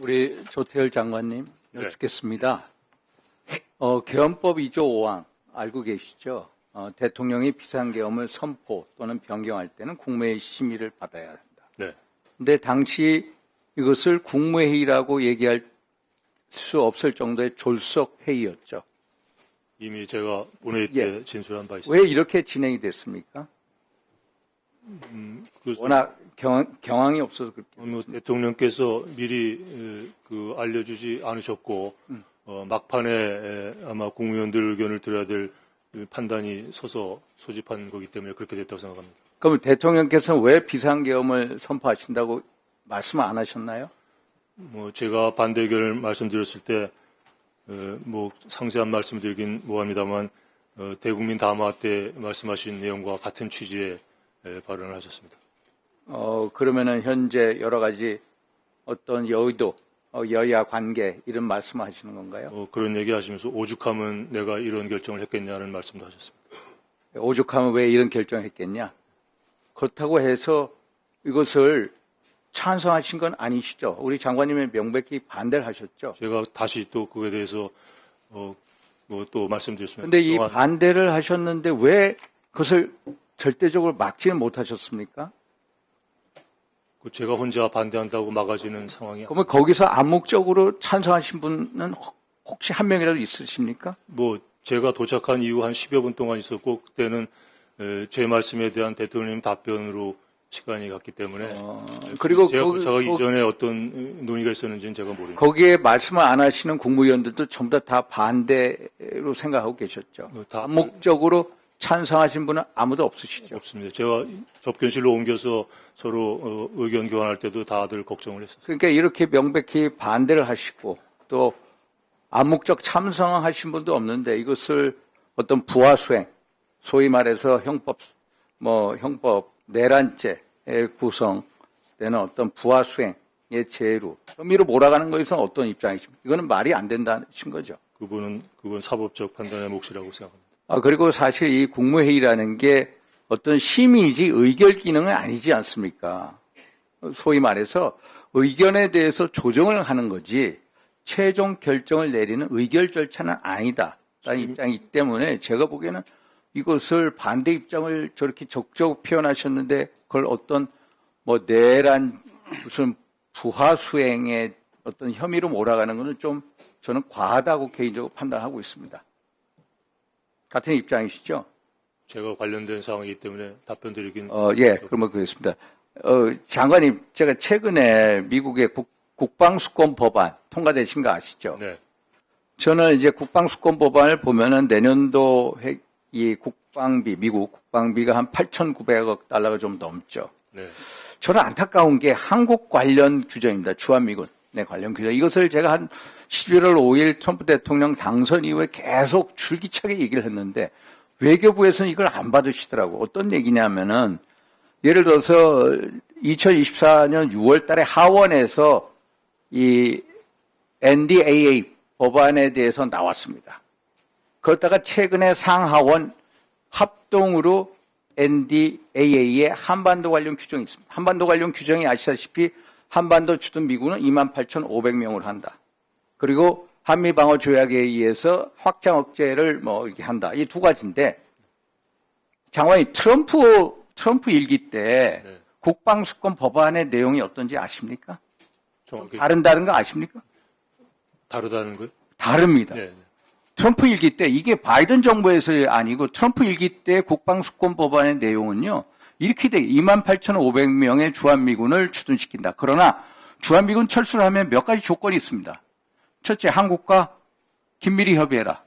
우리 조태열 장관님 여쭙겠습니다. 네. 계엄법 2조 5항 알고 계시죠? 대통령이 비상계엄을 선포 또는 변경할 때는 국무회의 심의를 받아야 한다. 네. 근데 당시 이것을 국무회의라고 얘기할 수 없을 정도의 졸속 회의였죠. 이미 제가 본회의 때 진술한 바 있습니다. 왜 이렇게 진행이 됐습니까? 워낙 경황이 없어서 그렇게. 대통령께서 미리 알려주지 않으셨고 막판에 아마 국무위원들 의견을 들어야 될 판단이 서서 소집한 거기 때문에 그렇게 됐다고 생각합니다. 그럼 대통령께서는 왜 비상계엄을 선포하신다고 말씀 안 하셨나요? 제가 반대 의견을 말씀드렸을 때 상세한 말씀 드리긴 뭐합니다만 대국민 담화 때 말씀하신 내용과 같은 취지의 발언을 하셨습니다. 그러면은 현재 여러 가지 어떤 여의도, 여야 관계 이런 말씀하시는 건가요? 그런 얘기 하시면서 오죽하면 내가 이런 결정을 했겠냐는 말씀도 하셨습니다. 오죽하면 왜 이런 결정을 했겠냐? 그렇다고 해서 이것을 찬성하신 건 아니시죠? 우리 장관님이 명백히 반대를 하셨죠? 제가 다시 또 그거에 대해서 또 말씀드렸습니다. 그런데 이 반대를 하셨는데 왜 그것을 절대적으로 막지는 못하셨습니까? 제가 혼자 반대한다고 막아지는 상황이. 그러면 거기서 암묵적으로 찬성하신 분은 혹시 한 명이라도 있으십니까? 제가 도착한 이후 한 10여 분 동안 있었고 그때는 제 말씀에 대한 대통령님 답변으로 시간이 갔기 때문에 그리고 제가 이전에 어떤 논의가 있었는지는 제가 모릅니다. 거기에 말씀을 안 하시는 국무위원들도 전부 다 반대로 생각하고 계셨죠. 암묵적으로 찬성하신 분은 아무도 없으시죠? 없습니다. 제가 접견실로 옮겨서 서로 의견 교환할 때도 다들 걱정을 했었어요. 그러니까 이렇게 명백히 반대를 하시고 또 암묵적 찬성하신 분도 없는데 이것을 어떤 부하수행, 소위 말해서 형법 내란죄에 구성되는 어떤 부하수행의 죄로 혐의로 몰아가는 것에서 어떤 입장이십니까? 이거는 말이 안 된다는 거죠. 그건 사법적 판단의 몫이라고 생각합니다. 그리고 사실 이 국무회의라는 게 어떤 심의지 의결 기능은 아니지 않습니까? 소위 말해서 의견에 대해서 조정을 하는 거지 최종 결정을 내리는 의결 절차는 아니다. 라는 입장이기 때문에 제가 보기에는 이것을 반대 입장을 저렇게 적극적으로 표현하셨는데 그걸 어떤 내란 무슨 부하 수행의 어떤 혐의로 몰아가는 것은 좀 저는 과하다고 개인적으로 판단하고 있습니다. 같은 입장이시죠? 제가 관련된 상황이기 때문에 답변 드리긴. 그러면 그렇습니다. 장관님, 제가 최근에 미국의 국방수권 법안 통과되신 거 아시죠? 네. 저는 이제 국방수권 법안을 보면은 내년도 이 국방비, 미국 국방비가 한 8,900억 달러가 좀 넘죠. 네. 저는 안타까운 게 한국 관련 규정입니다. 주한미군의 관련 규정. 이것을 제가 한 11월 5일 트럼프 대통령 당선 이후에 계속 줄기차게 얘기를 했는데 외교부에서는 이걸 안 받으시더라고. 어떤 얘기냐면은 예를 들어서 2024년 6월 달에 하원에서 이 NDAA 법안에 대해서 나왔습니다. 그러다가 최근에 상하원 합동으로 NDAA의 한반도 관련 규정이 있습니다. 한반도 관련 규정이 아시다시피 한반도 주둔 미군은 28,500명으로 한다. 그리고 한미방어조약에 의해서 확장 억제를 이렇게 한다. 이 두 가지인데 장관이 트럼프 일기 때 네. 국방수권 법안의 내용이 어떤지 아십니까? 정확히 다른 거 아십니까? 다르다는 거요? 다릅니다. 네. 트럼프 일기 때 이게 바이든 정부에서 아니고 트럼프 일기 때 국방수권 법안의 내용은요. 이렇게 돼 28,500명의 주한미군을 추둔시킨다. 그러나 주한미군 철수를 하면 몇 가지 조건이 있습니다. 첫째, 한국과 긴밀히 협의해라.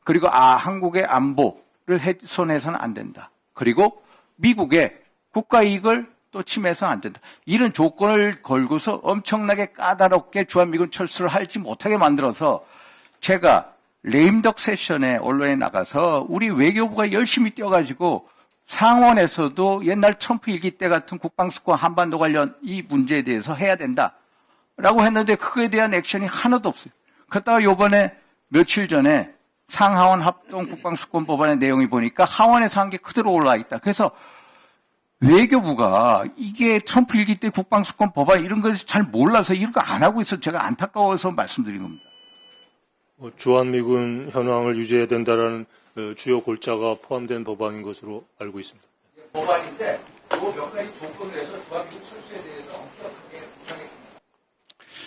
그리고 한국의 안보를 훼손해서는 안 된다. 그리고 미국의 국가 이익을 또 침해해서는 안 된다. 이런 조건을 걸고서 엄청나게 까다롭게 주한미군 철수를 하지 못하게 만들어서 제가 레임덕 세션에 언론에 나가서 우리 외교부가 열심히 뛰어가지고 상원에서도 옛날 트럼프 일기 때 같은 국방수권 한반도 관련 이 문제에 대해서 해야 된다라고 했는데 그거에 대한 액션이 하나도 없어요. 그러다가 요번에 며칠 전에 상하원 합동 국방수권 법안의 내용이 보니까 하원에서 한 게 그대로 올라와 있다. 그래서 외교부가 이게 트럼프 일기 때 국방수권 법안 이런 것을 잘 몰라서 이런 거 안 하고 있어 제가 안타까워서 말씀드린 겁니다. 주한미군 현황을 유지해야 된다라는 주요 골자가 포함된 법안인 것으로 알고 있습니다. 법안인데 그 몇 가지 조건을 해서 주한미군 철수에 대해서 엄격하게